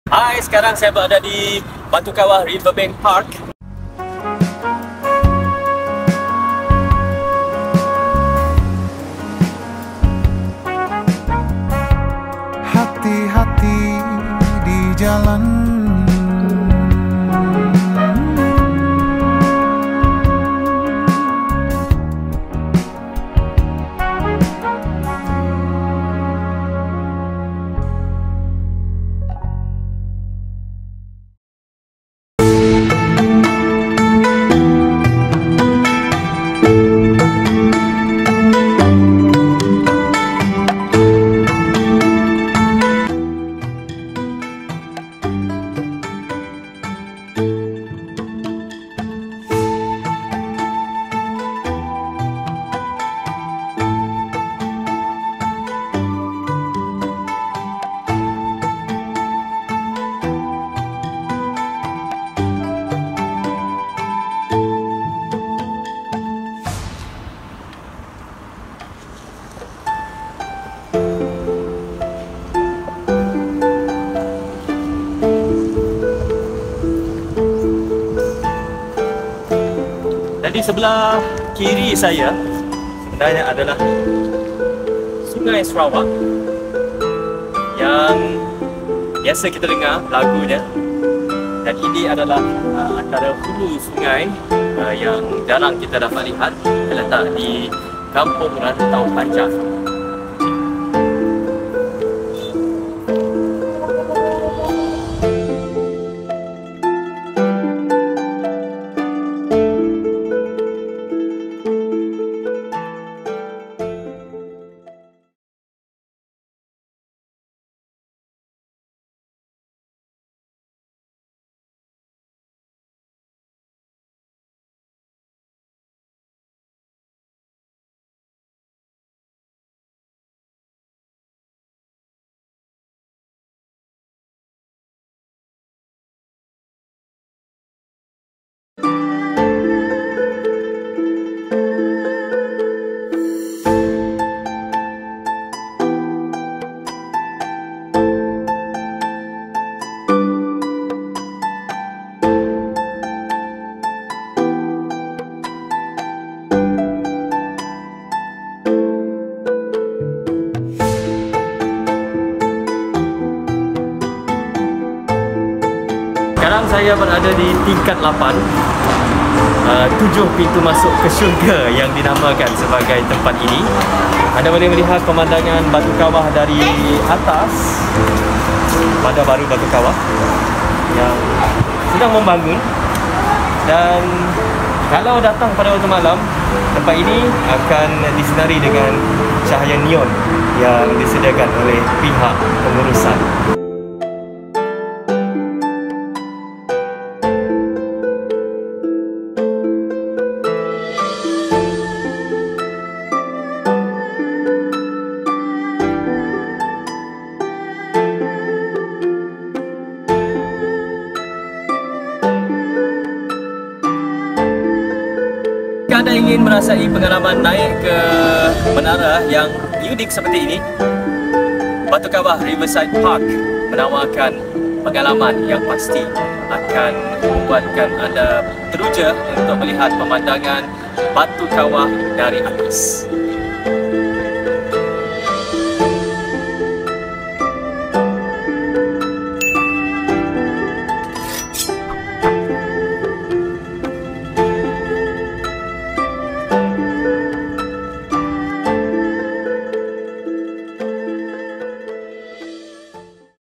Hai, sekarang saya berada di Batu Kawah Riverbank Park. Hati-hati di jalan, Dan di sebelah kiri saya sebenarnya adalah Sungai Sarawak yang biasa kita dengar lagunya. Dan ini adalah antara hulu sungai yang jarang kita dapat lihat, terletak di Kampung Rantau Panjang. Sekarang saya berada di tingkat 8, 7 pintu masuk ke syurga yang dinamakan sebagai tempat ini. Anda boleh melihat pemandangan Batu Kawah dari atas, Bandar Baru Batu Kawah yang sedang membangun. Dan kalau datang pada waktu malam, tempat ini akan disinari dengan cahaya neon yang disediakan oleh pihak pengurusan. Jika anda ingin merasai pengalaman naik ke menara yang unik seperti ini, Batu Kawah Riverside Park menawarkan pengalaman yang pasti akan membuatkan anda teruja untuk melihat pemandangan Batu Kawah dari atas.